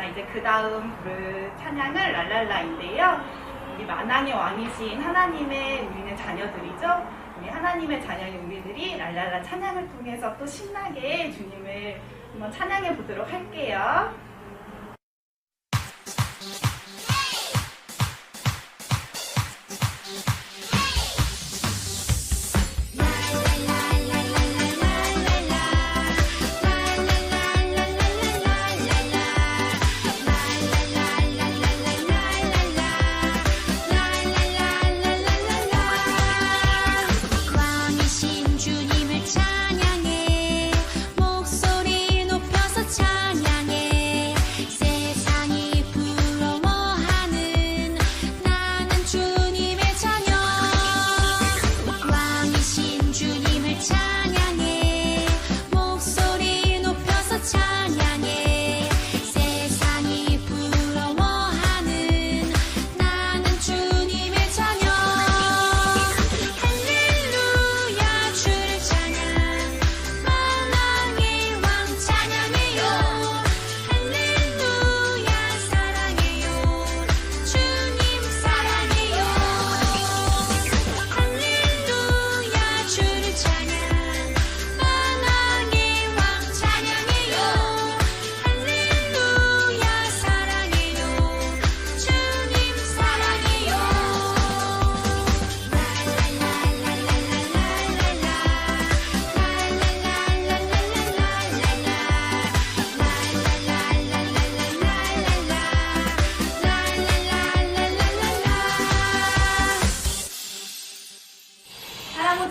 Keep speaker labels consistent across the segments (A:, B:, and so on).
A: 자, 이제 그 다음 부를 찬양은 랄랄라인데요. 우리 만왕의 왕이신 하나님의 우리는 자녀들이죠. 우리 하나님의 자녀인 우리들이 랄랄라 찬양을 통해서 또 신나게 주님을 한번 찬양해 보도록 할게요.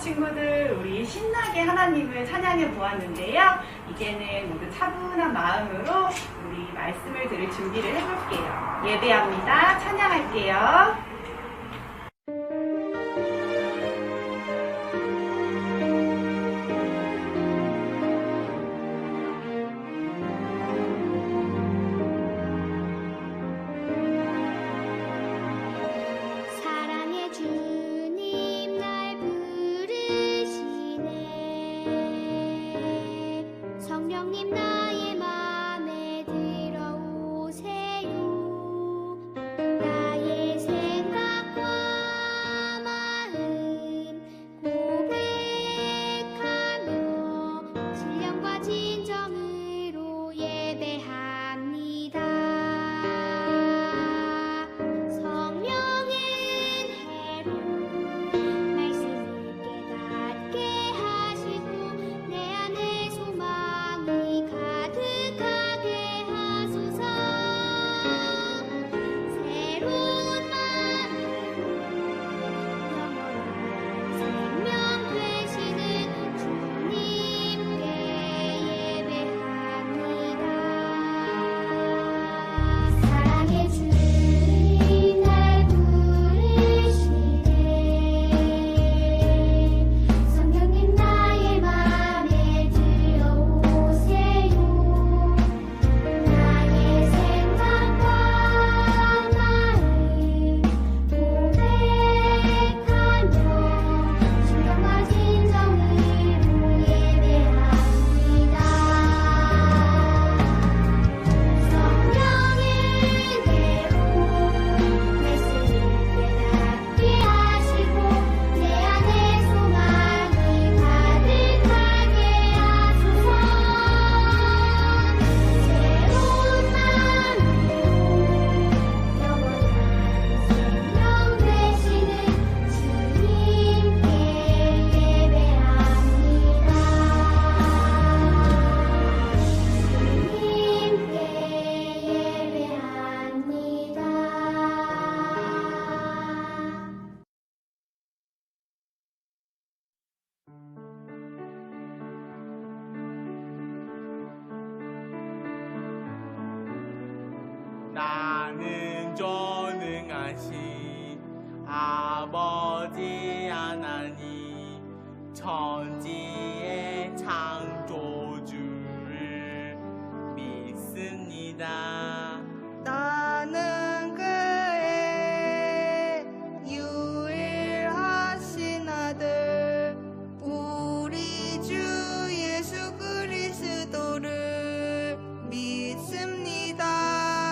A: 친구들, 우리 신나게 하나님을 찬양해 보았는데요. 이제는 모두 차분한 마음으로 우리 말씀을 들을 준비를 해볼게요. 예배합니다. 찬양할게요.
B: 성령님 나의 맘에 들어오세요. 나의 생각과 마음 고백하며 신령과 진정으로 예배합니다. 성령은 해로 말씀을 깨닫게 하시고 내 안에 소망이 가득하게 하소서. 새로운 마음으로 영원한 생명 되시는 주님께 예배합니다. 사랑의 주님 날 부르시네. 성령님 나의 맘에 들어오세요. 나의 생각과 마음 고백하며 신령과 진정으로 예배합니다. 성령은 내로 말씀을 깨닫게 하시고 내 안에 소망이 가득하게 하소서. 새로운 마음으로 영원한 생명 되시는 주님께 예배합니다.
C: 나는 전능하신 아버지 하나님 천지의 창조주를 믿습니다.
D: 나는 그의 유일하신 아들 우리 주 예수 그리스도를 믿습니다.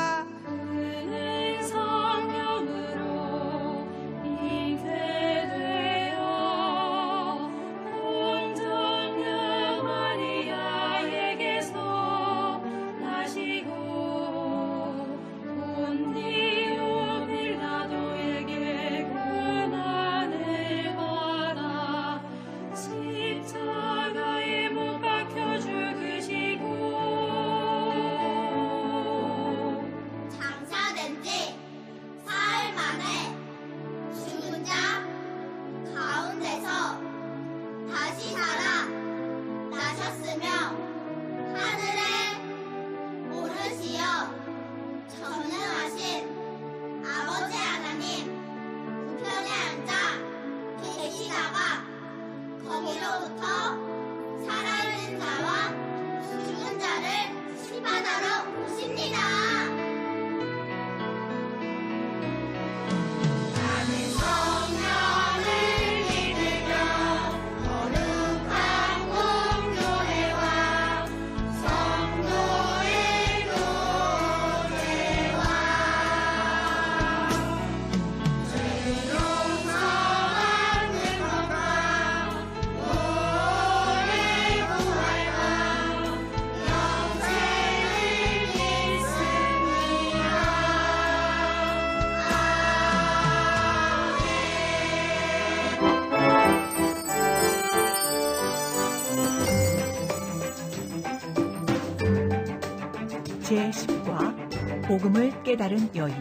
E: 복음을 깨달은 여인.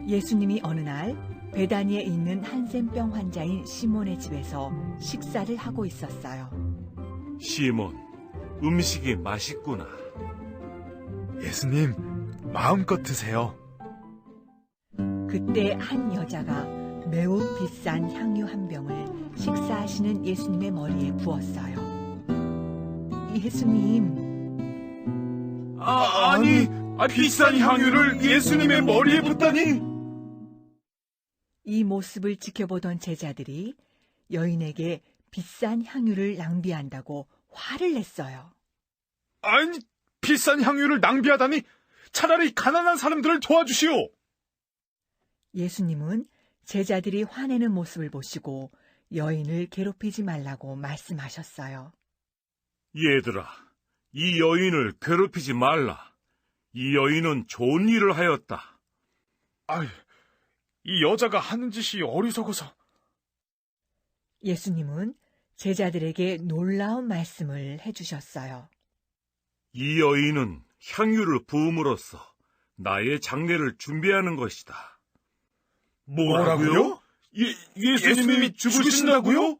E: 예수님이 어느 날 베다니에 있는 한센병 환자인 시몬의 집에서 식사를 하고 있었어요.
F: 시몬, 음식이 맛있구나.
G: 예수님, 마음껏 드세요.
E: 그때 한 여자가 매우 비싼 향유 한 병을 식사하시는 예수님의 머리에 부었어요. 예수님,
G: 아니, 비싼 향유를 예수님의 머리에 붓다니!
E: 이 모습을 지켜보던 제자들이 여인에게 비싼 향유를 낭비한다고 화를 냈어요.
G: 아니, 비싼 향유를 낭비하다니! 차라리 가난한 사람들을 도와주시오!
E: 예수님은 제자들이 화내는 모습을 보시고 여인을 괴롭히지 말라고 말씀하셨어요.
F: 얘들아, 이 여인을 괴롭히지 말라. 이 여인은 좋은 일을 하였다.
G: 아이, 이 여자가 하는 짓이 어리석어서.
E: 예수님은 제자들에게 놀라운 말씀을 해주셨어요.
F: 이 여인은 향유를 부음으로써 나의 장례를 준비하는 것이다.
G: 뭐라고요? 예수님이 죽으신다고요?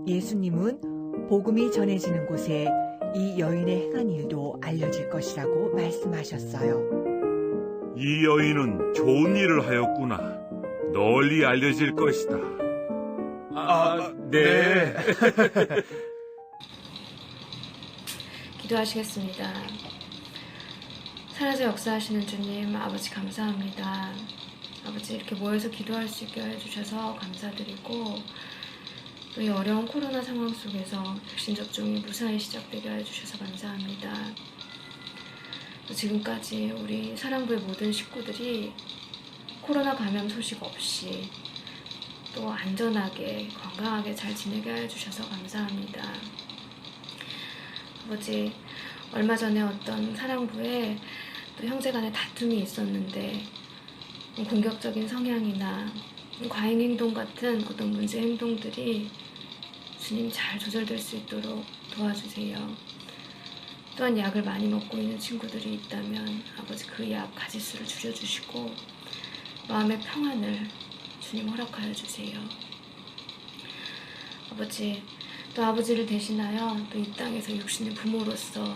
E: 예수님은 복음이 전해지는 곳에 이 여인의 행한 일도 알려질 것이라고 말씀하셨어요.
F: 이 여인은 좋은 일을 하였구나. 널리 알려질 것이다.
G: 네.
H: 기도하시겠습니다. 사라져 역사하시는 주님, 아버지 감사합니다. 아버지 이렇게 모여서 기도할 수 있게 해주셔서 감사드리고, 또 이 어려운 코로나 상황 속에서 백신 접종이 무사히 시작되게 해주셔서 감사합니다. 또 지금까지 우리 사랑부의 모든 식구들이 코로나 감염 소식 없이 또 안전하게 건강하게 잘 지내게 해주셔서 감사합니다. 아버지, 얼마 전에 어떤 사랑부에 또 형제 간에 다툼이 있었는데 공격적인 성향이나 과잉 행동 같은 어떤 문제 행동들이 주님 잘 조절될 수 있도록 도와주세요. 또한 약을 많이 먹고 있는 친구들이 있다면 아버지 그 약 가지수를 줄여주시고 마음의 평안을 주님 허락하여 주세요. 아버지, 또 아버지를 대신하여 또 이 땅에서 육신의 부모로서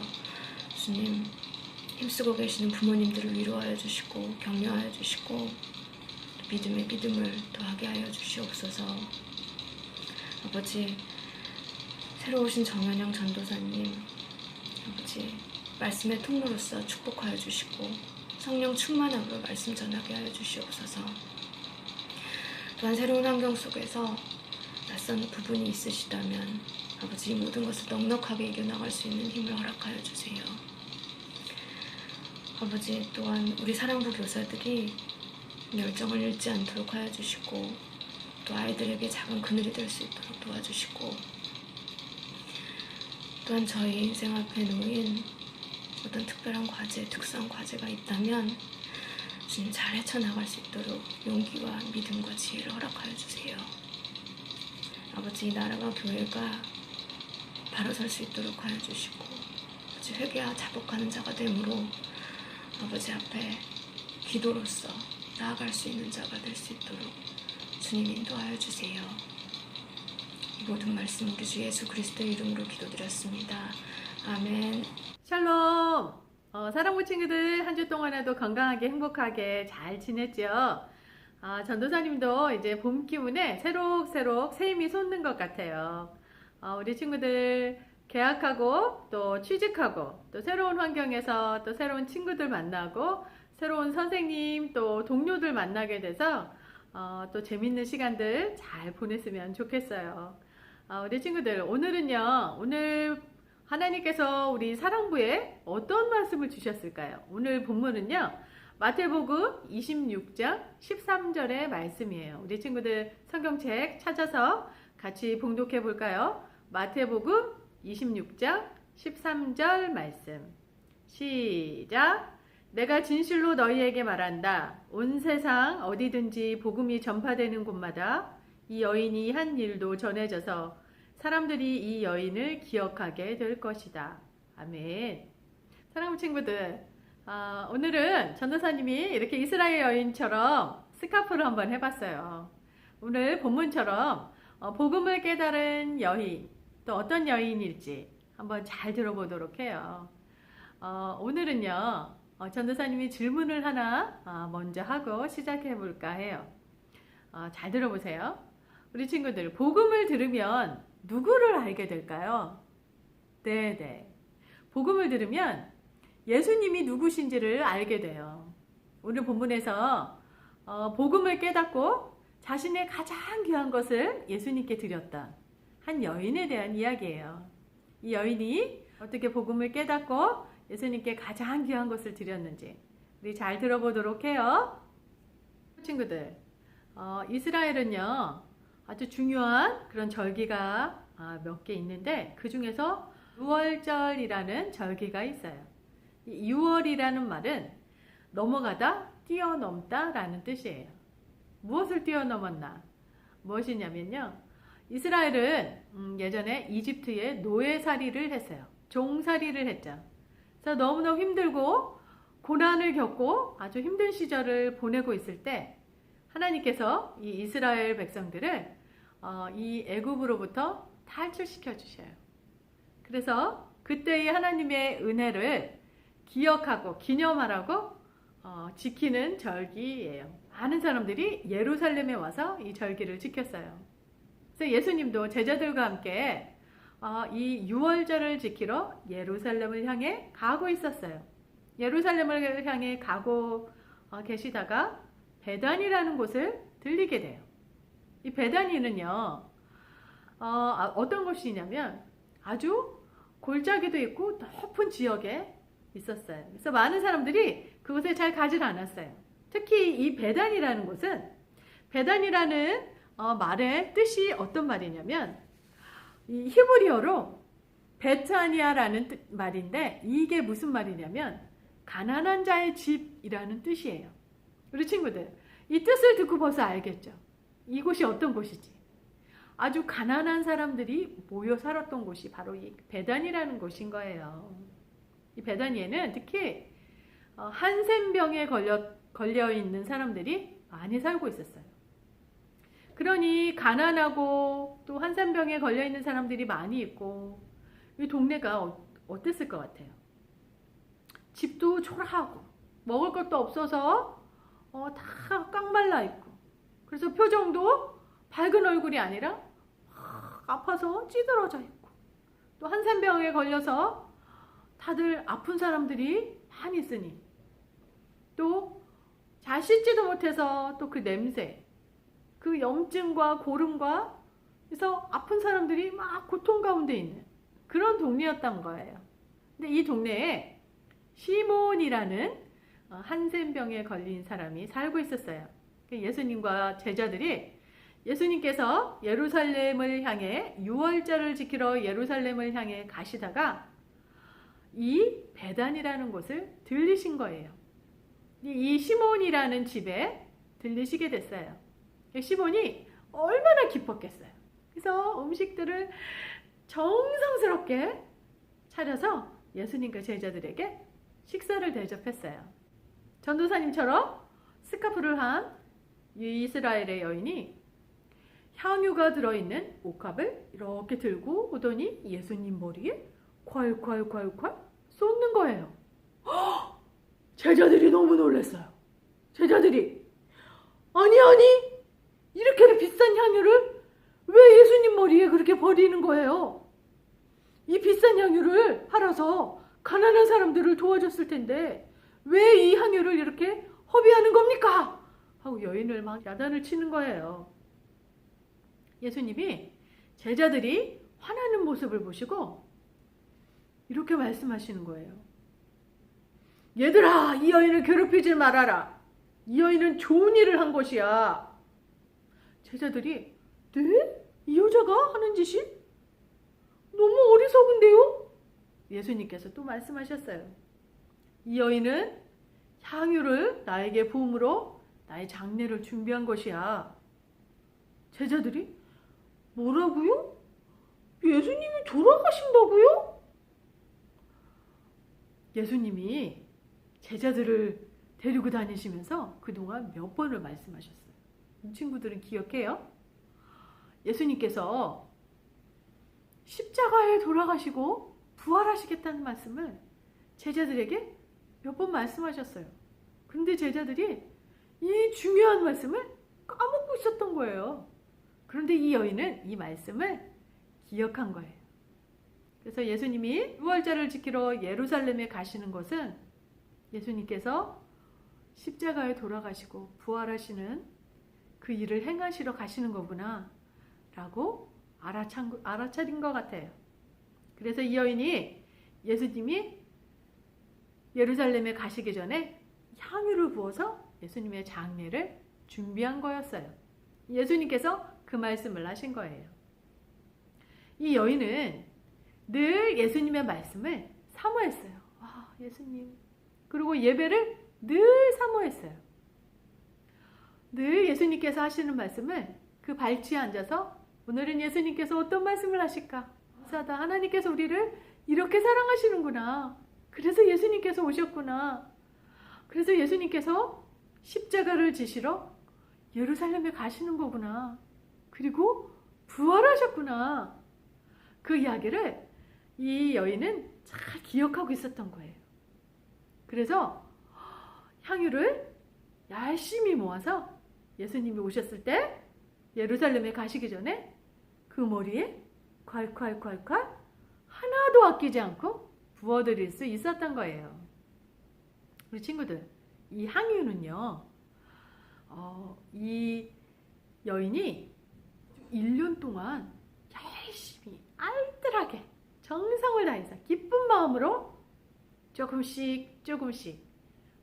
H: 주님 힘쓰고 계시는 부모님들을 위로하여 주시고 격려하여 주시고 믿음의 믿음을 더하게 하여 주시옵소서. 아버지, 새로 오신 정현영 전도사님, 아버지 말씀의 통로로서 축복하여 주시고 성령 충만함으로 말씀 전하게 하여 주시옵소서. 또한 새로운 환경 속에서 낯선 부분이 있으시다면 아버지 이 모든 것을 넉넉하게 이겨나갈 수 있는 힘을 허락하여 주세요. 아버지, 또한 우리 사랑부 교사들이 열정을 잃지 않도록 하여 주시고 또 아이들에게 작은 그늘이 될 수 있도록 도와주시고, 또한 저희 인생 앞에 놓인 어떤 특별한 과제, 특수한 과제가 있다면 주님 잘 헤쳐나갈 수 있도록 용기와 믿음과 지혜를 허락하여 주세요. 아버지, 이 나라와 교회가 바로 설 수 있도록 하여 주시고 아버지 회개와 자복하는 자가 되므로 아버지 앞에 기도로서 나아갈 수 있는 자가 될 수 있도록 주님 인도하여 주세요. 이 모든 말씀 우리 주 예수 그리스도의 이름으로 기도드렸습니다. 아멘.
I: 샬롬! 사랑부 친구들 한 주 동안에도 건강하게 행복하게 잘 지냈죠? 전도사님도 이제 봄 기운에 새록새록 새 힘이 솟는 것 같아요. 우리 친구들 개학하고 또 취직하고 또 새로운 환경에서 또 새로운 친구들 만나고 새로운 선생님 또 동료들 만나게 돼서 또 재밌는 시간들 잘 보냈으면 좋겠어요. 우리 친구들, 오늘은요, 오늘 하나님께서 우리 사랑부에 어떤 말씀을 주셨을까요? 오늘 본문은요, 마태복음 26장 13절의 말씀이에요. 우리 친구들 성경책 찾아서 같이 봉독해 볼까요? 마태복음 26장 13절 말씀. 시작! 내가 진실로 너희에게 말한다. 온 세상 어디든지 복음이 전파되는 곳마다 이 여인이 한 일도 전해져서 사람들이 이 여인을 기억하게 될 것이다. 아멘. 사랑하는 친구들, 오늘은 전도사님이 이렇게 이스라엘 여인처럼 스카프를 한번 해봤어요. 오늘 본문처럼 복음을 깨달은 여인, 또 어떤 여인일지 한번 잘 들어보도록 해요. 오늘은요, 전도사님이 질문을 하나 먼저 하고 시작해 볼까 해요. 잘 들어보세요. 우리 친구들, 복음을 들으면 누구를 알게 될까요? 네네. 복음을 들으면 예수님이 누구신지를 알게 돼요. 오늘 본문에서 복음을 깨닫고 자신의 가장 귀한 것을 예수님께 드렸던 한 여인에 대한 이야기예요. 이 여인이 어떻게 복음을 깨닫고 예수님께 가장 귀한 것을 드렸는지 우리 잘 들어보도록 해요. 친구들, 이스라엘은요 아주 중요한 그런 절기가 몇 개 있는데 그 중에서 유월절이라는 절기가 있어요. 이 유월이라는 말은 넘어가다, 뛰어넘다 라는 뜻이에요. 무엇을 뛰어넘었나? 무엇이냐면요, 이스라엘은 예전에 이집트에 노예살이를 했어요. 종살이를 했죠. 그래서 너무너무 힘들고 고난을 겪고 아주 힘든 시절을 보내고 있을 때 하나님께서 이 이스라엘 백성들을 이 애굽으로부터 탈출시켜 주셔요. 그래서 그때의 하나님의 은혜를 기억하고 기념하라고 지키는 절기예요. 많은 사람들이 예루살렘에 와서 이 절기를 지켰어요. 그래서 예수님도 제자들과 함께 이 유월절을 지키러 예루살렘을 향해 가고 있었어요. 예루살렘을 향해 가고 계시다가 베단이라는 곳을 들리게 돼요. 이 베단이는요, 어떤 곳이냐면 아주 골짜기도 있고 높은 지역에 있었어요. 그래서 많은 사람들이 그곳에 잘 가지 않았어요. 특히 이 베단이라는 곳은, 베단이라는 말의 뜻이 어떤 말이냐면 이 히브리어로 베타니아라는 말인데 이게 무슨 말이냐면 가난한 자의 집이라는 뜻이에요. 우리 친구들, 이 뜻을 듣고 벌써 알겠죠? 이곳이 어떤 곳이지? 아주 가난한 사람들이 모여 살았던 곳이 바로 이 베단이라는 곳인 거예요. 이 베다니에는 특히 한센병에 걸려 있는 사람들이 많이 살고 있었어요. 그러니 가난하고 또 한센병에 걸려 있는 사람들이 많이 있고 이 동네가 어땠을 것 같아요? 집도 초라하고 먹을 것도 없어서 다 깡말라 있고, 그래서 표정도 밝은 얼굴이 아니라 아파서 찌들어져 있고, 또 한센병에 걸려서 다들 아픈 사람들이 많이 있으니 또 잘 씻지도 못해서 또 그 냄새, 그 염증과 고름과 그래서 아픈 사람들이 막 고통 가운데 있는 그런 동네였던 거예요. 근데 이 동네에 시몬이라는 한센병에 걸린 사람이 살고 있었어요. 예수님과 제자들이 예수님께서 예루살렘을 향해 유월절을 지키러 예루살렘을 향해 가시다가 이 베단이라는 곳을 들리신 거예요. 이 시몬이라는 집에 들리시게 됐어요. 시몬이 얼마나 기뻤겠어요. 그래서 음식들을 정성스럽게 차려서 예수님과 제자들에게 식사를 대접했어요. 전도사님처럼 스카프를 한 이스라엘의 여인이 향유가 들어있는 옥합을 이렇게 들고 오더니 예수님 머리에 콸콸콸콸 쏟는 거예요. 허! 제자들이 너무 놀랐어요. 제자들이 아니 이렇게 비싼 향유를 왜 예수님 머리에 그렇게 버리는 거예요? 이 비싼 향유를 팔아서 가난한 사람들을 도와줬을 텐데 왜 이 향유를 이렇게 허비하는 겁니까? 하고 여인을 막 야단을 치는 거예요. 예수님이 제자들이 화나는 모습을 보시고 이렇게 말씀하시는 거예요. 얘들아, 이 여인을 괴롭히지 말아라. 이 여인은 좋은 일을 한 것이야. 제자들이 네? 이 여자가 하는 짓이 너무 어리석은데요? 예수님께서 또 말씀하셨어요. 이 여인은 향유를 나에게 부음으로 나의 장례를 준비한 것이야. 제자들이 뭐라고요? 예수님이 돌아가신다고요? 예수님이 제자들을 데리고 다니시면서 그동안 몇 번을 말씀하셨어요. 이 친구들은 기억해요? 예수님께서 십자가에 돌아가시고 부활하시겠다는 말씀을 제자들에게 몇 번 말씀하셨어요. 근데 제자들이 이 중요한 말씀을 까먹고 있었던 거예요. 그런데 이 여인은 이 말씀을 기억한 거예요. 그래서 예수님이 유월절을 지키러 예루살렘에 가시는 것은 예수님께서 십자가에 돌아가시고 부활하시는 그 일을 행하시러 가시는 거구나 라고 알아차린 것 같아요. 그래서 이 여인이 예수님이 예루살렘에 가시기 전에 향유를 부어서 예수님의 장례를 준비한 거였어요. 예수님께서 그 말씀을 하신 거예요. 이 여인은 늘 예수님의 말씀을 사모했어요. 와, 예수님. 그리고 예배를 늘 사모했어요. 늘 예수님께서 하시는 말씀을 그 발치에 앉아서 오늘은 예수님께서 어떤 말씀을 하실까? 감사하다. 하나님께서 우리를 이렇게 사랑하시는구나. 그래서 예수님께서 오셨구나. 그래서 예수님께서 십자가를 지시러 예루살렘에 가시는 거구나. 그리고 부활하셨구나. 그 이야기를 이 여인은 잘 기억하고 있었던 거예요. 그래서 향유를 열심히 모아서 예수님이 오셨을 때 예루살렘에 가시기 전에 그 머리에 콸콸콸콸 하나도 아끼지 않고 부어드릴 수 있었던 거예요. 우리 친구들, 이 향유는요, 이 여인이 1년 동안 열심히 알뜰하게 정성을 다해서 기쁜 마음으로 조금씩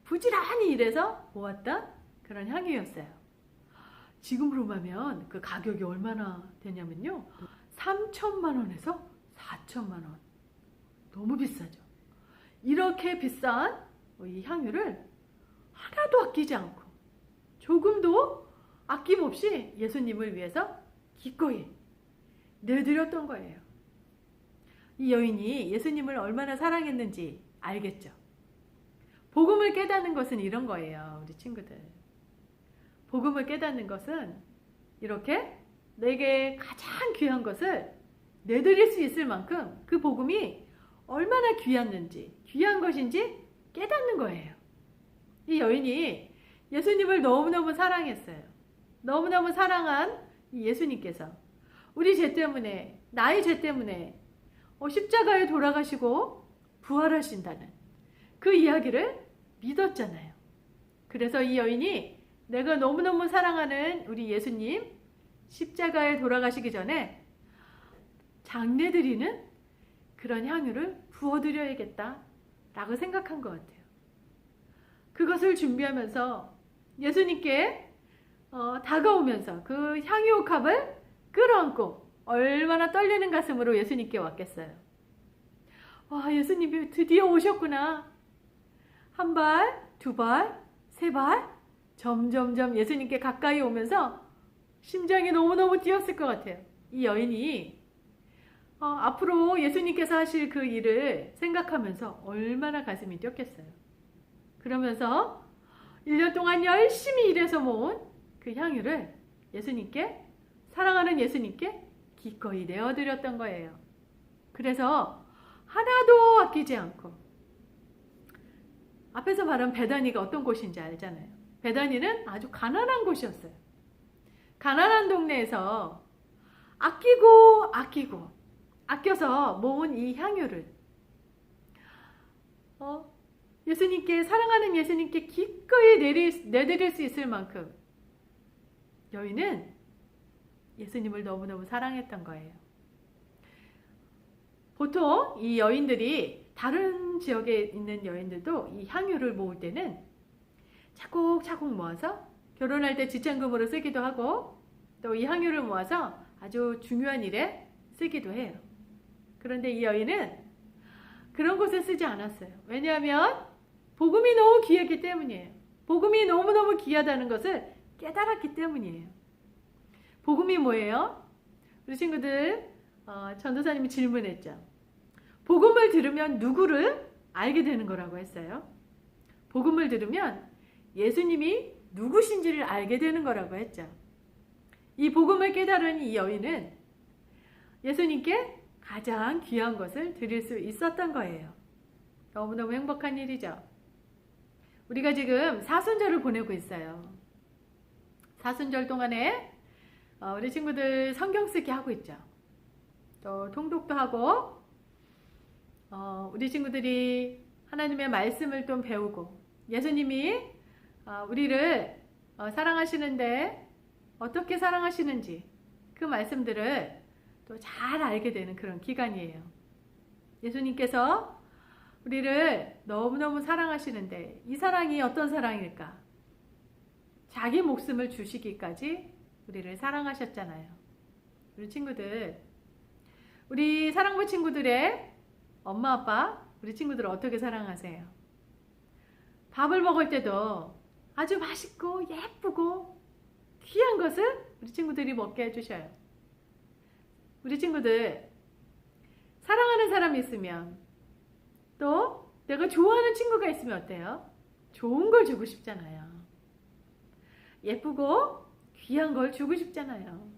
I: 부지런히 일해서 모았던 그런 향유였어요. 지금으로 보면 그 가격이 얼마나 되냐면요, 3천만 원에서 4천만 원. 너무 비싸죠. 이렇게 비싼 이 향유를 하나도 아끼지 않고 조금도 아낌없이 예수님을 위해서 기꺼이 내드렸던 거예요. 이 여인이 예수님을 얼마나 사랑했는지 알겠죠. 복음을 깨닫는 것은 이런 거예요, 우리 친구들. 복음을 깨닫는 것은 이렇게 내게 가장 귀한 것을 내드릴 수 있을 만큼 그 복음이 얼마나 귀한 것인지 깨닫는 거예요. 이 여인이 예수님을 너무너무 사랑했어요. 너무너무 사랑한 이 예수님께서 우리 죄 때문에, 나의 죄 때문에 십자가에 돌아가시고 부활하신다는 그 이야기를 믿었잖아요. 그래서 이 여인이 내가 너무너무 사랑하는 우리 예수님 십자가에 돌아가시기 전에 장례 드리는 그런 향유를 부어드려야겠다라고 생각한 것 같아요. 그것을 준비하면서 예수님께 다가오면서 그 향유옥합을 끌어안고 얼마나 떨리는 가슴으로 예수님께 왔겠어요. 와, 예수님이 드디어 오셨구나. 한 발, 두 발, 세 발, 점점점 예수님께 가까이 오면서 심장이 너무너무 뛰었을 것 같아요. 이 여인이 앞으로 예수님께서 하실 그 일을 생각하면서 얼마나 가슴이 뛰었겠어요. 그러면서 1년 동안 열심히 일해서 모은 그 향유를 예수님께, 사랑하는 예수님께 기꺼이 내어드렸던 거예요. 그래서 하나도 아끼지 않고, 앞에서 말한 베다니가 어떤 곳인지 알잖아요. 베다니는 아주 가난한 곳이었어요. 가난한 동네에서 아껴서 모은 이 향유를 예수님께, 사랑하는 예수님께 기꺼이 내드릴 수 있을 만큼 여인은 예수님을 너무너무 사랑했던 거예요. 보통 이 여인들이, 다른 지역에 있는 여인들도 이 향유를 모을 때는 차곡차곡 모아서 결혼할 때 지참금으로 쓰기도 하고, 또 이 향유를 모아서 아주 중요한 일에 쓰기도 해요. 그런데 이 여인은 그런 곳에 쓰지 않았어요. 왜냐하면 복음이 너무 귀했기 때문이에요. 복음이 너무너무 귀하다는 것을 깨달았기 때문이에요. 복음이 뭐예요? 우리 친구들, 전도사님이 질문했죠. 복음을 들으면 누구를 알게 되는 거라고 했어요. 복음을 들으면 예수님이 누구신지를 알게 되는 거라고 했죠. 이 복음을 깨달은 이 여인은 예수님께 가장 귀한 것을 드릴 수 있었던 거예요. 너무너무 행복한 일이죠. 우리가 지금 사순절을 보내고 있어요. 사순절 동안에 우리 친구들 성경 쓰기 하고 있죠. 또 통독도 하고 우리 친구들이 하나님의 말씀을 좀 배우고 예수님이 우리를 사랑하시는데 어떻게 사랑하시는지 그 말씀들을 또 잘 알게 되는 그런 기간이에요. 예수님께서 우리를 너무너무 사랑하시는데 이 사랑이 어떤 사랑일까? 자기 목숨을 주시기까지 우리를 사랑하셨잖아요. 우리 친구들, 우리 사랑부 친구들의 엄마 아빠, 우리 친구들을 어떻게 사랑하세요? 밥을 먹을 때도 아주 맛있고 예쁘고 귀한 것을 우리 친구들이 먹게 해주셔요. 우리 친구들, 사랑하는 사람이 있으면 또 내가 좋아하는 친구가 있으면 어때요? 좋은 걸 주고 싶잖아요. 예쁘고 귀한 걸 주고 싶잖아요.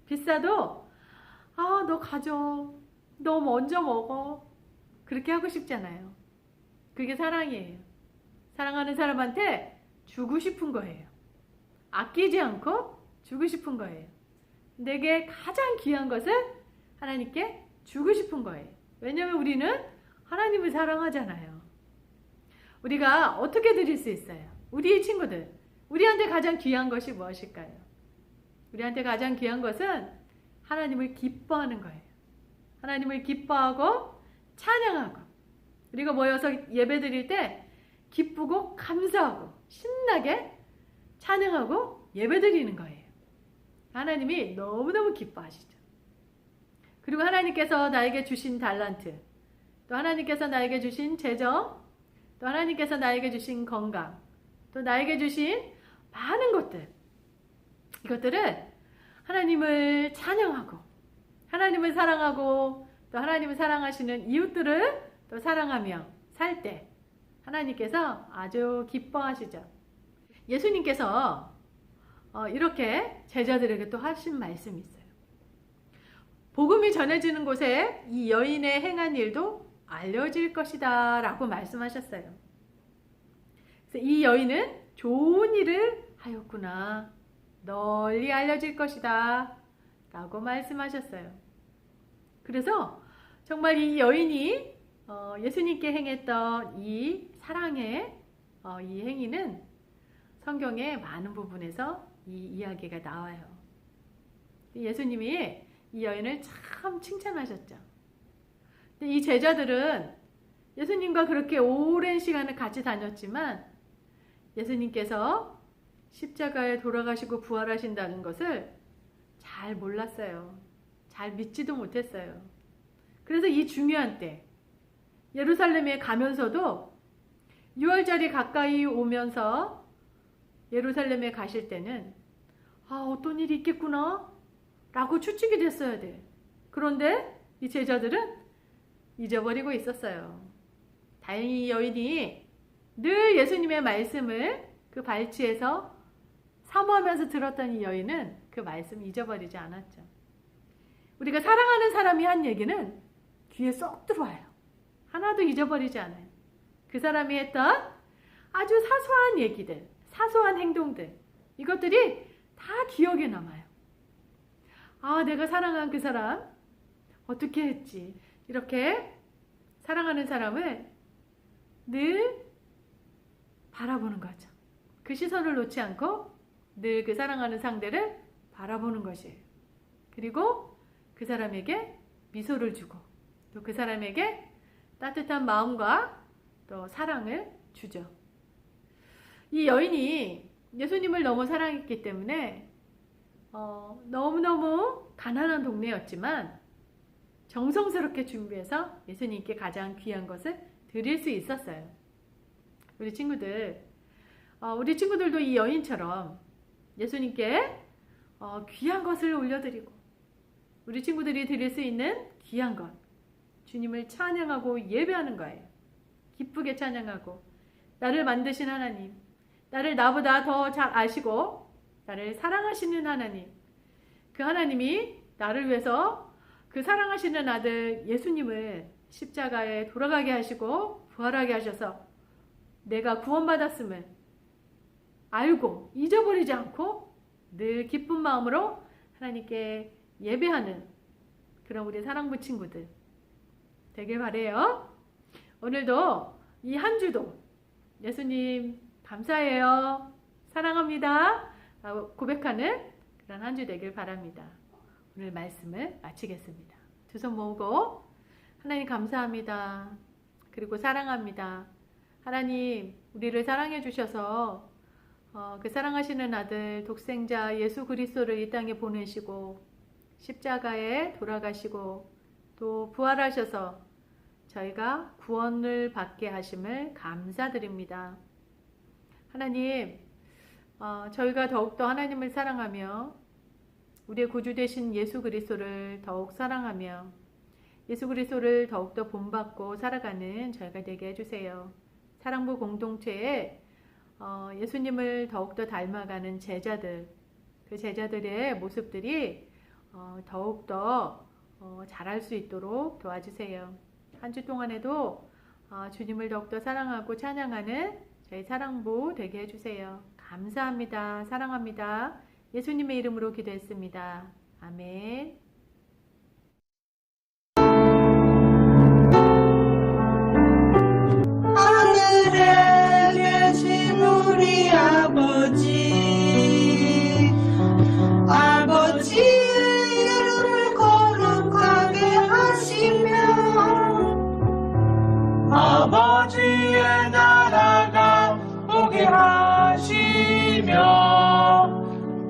I: 비싸도 너 가져, 너 먼저 먹어, 그렇게 하고 싶잖아요. 그게 사랑이에요. 사랑하는 사람한테 주고 싶은 거예요. 아끼지 않고 주고 싶은 거예요. 내게 가장 귀한 것을 하나님께 주고 싶은 거예요. 왜냐하면 우리는 하나님을 사랑하잖아요. 우리가 어떻게 드릴 수 있어요? 우리 친구들, 우리한테 가장 귀한 것이 무엇일까요? 우리한테 가장 귀한 것은 하나님을 기뻐하는 거예요. 하나님을 기뻐하고 찬양하고, 우리가 모여서 예배 드릴 때 기쁘고 감사하고 신나게 찬양하고 예배 드리는 거예요. 하나님이 너무너무 기뻐하시죠. 그리고 하나님께서 나에게 주신 달란트, 또 하나님께서 나에게 주신 재정, 또 하나님께서 나에게 주신 건강, 또 나에게 주신 많은 것들, 이것들을 하나님을 찬양하고 하나님을 사랑하고 또 하나님을 사랑하시는 이웃들을 또 사랑하며 살 때 하나님께서 아주 기뻐하시죠. 예수님께서 이렇게 제자들에게 또 하신 말씀이 있어요. 복음이 전해지는 곳에 이 여인의 행한 일도 알려질 것이다 라고 말씀하셨어요. 그래서 이 여인은 좋은 일을 하였구나, 널리 알려질 것이다 라고 말씀하셨어요. 그래서 정말 이 여인이 예수님께 행했던 이 사랑의 이 행위는 성경의 많은 부분에서 이 이야기가 나와요. 예수님이 이 여인을 참 칭찬하셨죠. 근데 이 제자들은 예수님과 그렇게 오랜 시간을 같이 다녔지만 예수님께서 십자가에 돌아가시고 부활하신다는 것을 잘 몰랐어요. 잘 믿지도 못했어요. 그래서 이 중요한 때 예루살렘에 가면서도 6월절이 가까이 오면서 예루살렘에 가실 때는 어떤 일이 있겠구나 라고 추측이 됐어야 돼. 그런데 이 제자들은 잊어버리고 있었어요. 다행히 이 여인이 늘 예수님의 말씀을 그 발치에서 사모하면서 들었던 이 여인은 그 말씀을 잊어버리지 않았죠. 우리가 사랑하는 사람이 한 얘기는 귀에 쏙 들어와요. 하나도 잊어버리지 않아요. 그 사람이 했던 아주 사소한 얘기들, 사소한 행동들, 이것들이 다 기억에 남아요. 내가 사랑한 그 사람 어떻게 했지? 이렇게 사랑하는 사람을 늘 바라보는 거죠. 그 시선을 놓지 않고 늘 그 사랑하는 상대를 바라보는 것이에요. 그리고 그 사람에게 미소를 주고 또 그 사람에게 따뜻한 마음과 또 사랑을 주죠. 이 여인이 예수님을 너무 사랑했기 때문에 너무너무 가난한 동네였지만 정성스럽게 준비해서 예수님께 가장 귀한 것을 드릴 수 있었어요. 우리 친구들도 이 여인처럼 예수님께 귀한 것을 올려드리고 우리 친구들이 드릴 수 있는 귀한 것, 주님을 찬양하고 예배하는 거예요. 기쁘게 찬양하고, 나를 만드신 하나님, 나를 나보다 더 잘 아시고 나를 사랑하시는 하나님, 그 하나님이 나를 위해서 그 사랑하시는 아들 예수님을 십자가에 돌아가게 하시고 부활하게 하셔서 내가 구원받았음을 알고 잊어버리지 않고 늘 기쁜 마음으로 하나님께 예배하는 그런 우리 사랑부 친구들 되길 바래요. 오늘도 이 한 주도 예수님 감사해요, 사랑합니다 고백하는 그런 한 주 되길 바랍니다. 오늘 말씀을 마치겠습니다. 두 손 모으고 하나님 감사합니다. 그리고 사랑합니다. 하나님 우리를 사랑해 주셔서 그 사랑하시는 아들 독생자 예수 그리스도를 이 땅에 보내시고 십자가에 돌아가시고 또 부활하셔서 저희가 구원을 받게 하심을 감사드립니다. 하나님, 저희가 더욱더 하나님을 사랑하며 우리의 구주 되신 예수 그리스도를 더욱 사랑하며 예수 그리스도를 더욱더 본받고 살아가는 저희가 되게 해주세요. 사랑부 공동체에 예수님을 더욱더 닮아가는 제자들, 그 제자들의 모습들이 더욱더 잘할 수 있도록 도와주세요. 한 주 동안에도 주님을 더욱더 사랑하고 찬양하는 저희 사랑부 되게 해주세요. 감사합니다. 사랑합니다. 예수님의 이름으로 기도했습니다. 아멘.
D: 하늘에 계신 우리 아버지, 아버지의 이름을 거룩하게 하시며
C: 아버지의 나라가 오게 하시며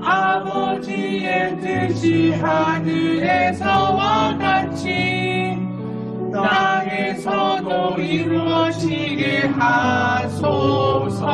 C: 아버지의 뜻이 하늘에서와 같이 땅에서도 이루어지게 하소서.